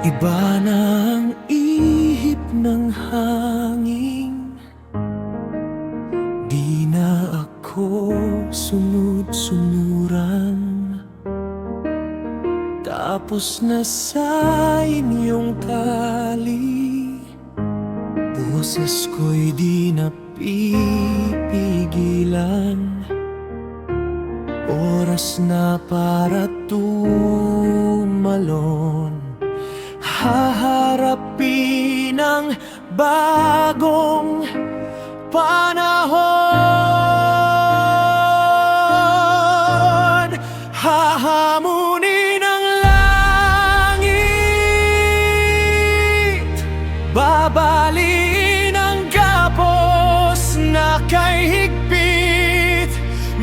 Iba na ang ihip ng hangin, di na ako sunod-sunuran. Tapos na sa inyong tali, boses ko'y di napipigilan. Oras na para tumalon, haharapin ang bagong panahon. Hahamunin ang langit, babaliin ang gapos na kay higpit.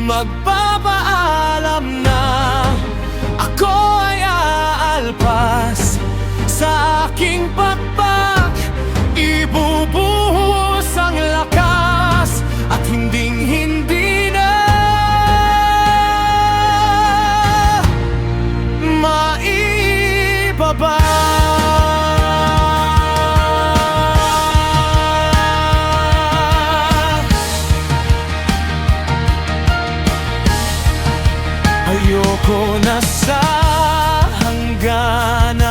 Magpapaalam na ako ay aalpas sa aking pakpak. Ibubuhos ang lakas at hinding-hindi na maibaba. Ayoko na sa hangganan.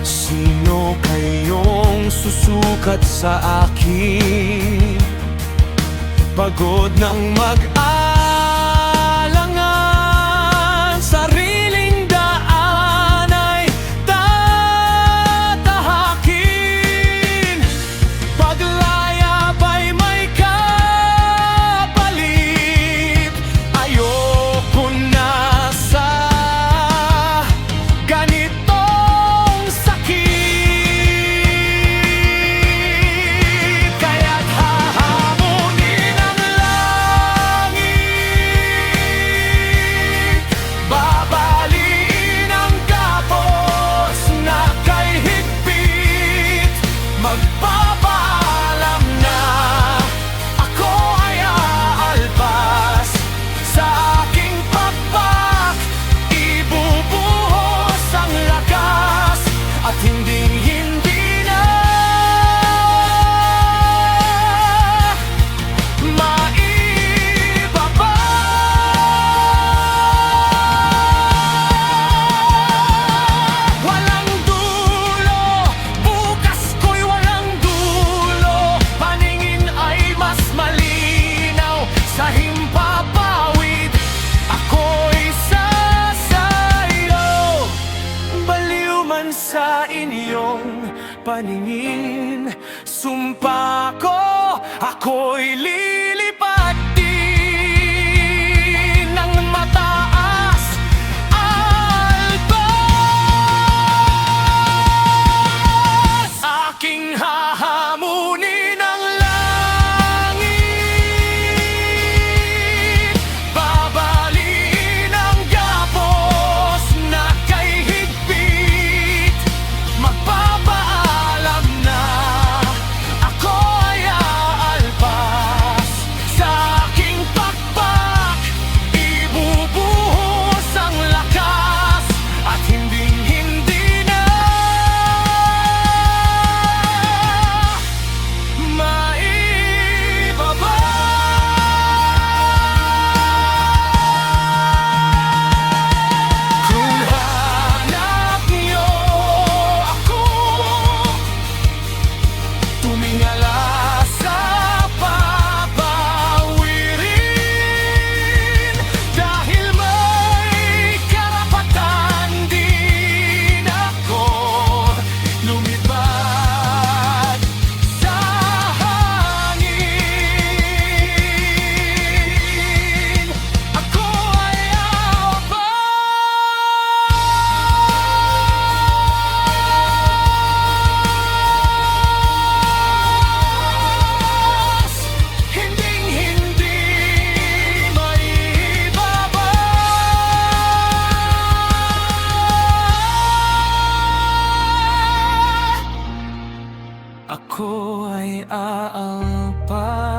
Sino kayong susukat sa akin? Pagod ng mag-alangan, sariling daan ay tatahakin. Paglayap ay may kapalit. Ayoko na sa ganitong sakit. Kaya't hahamunin ang langit, babaliin ang gapos na kay higpit. Magpapaalam na ako ay aalpas sa aking pakpak. Ibubuhos ang lakas at hinding-hindi na maibaba. Walang dulo, bukas ko'y walang dulo. Paningin ay mas malinaw sa himpapawid. Ako'y sasaylo, baliw man sa inyong paningin. Sumpa ko, ako'y lilipad din ng mataas. Alpas, aking hahamunin ang langit, babaliin ang gapos na kay higpit. Magpapaalam na ako ay aalpas sa aking pakpak. Ibubuhos ang lakas at hinding-hindi na maibaba. Kung hanap niyo ako, tumingala sa papawirin. Dahil may karapatan din ako lumipad sa hangin. Ako ay aapas, hinding-hindi maibaba. Ako ay aalpas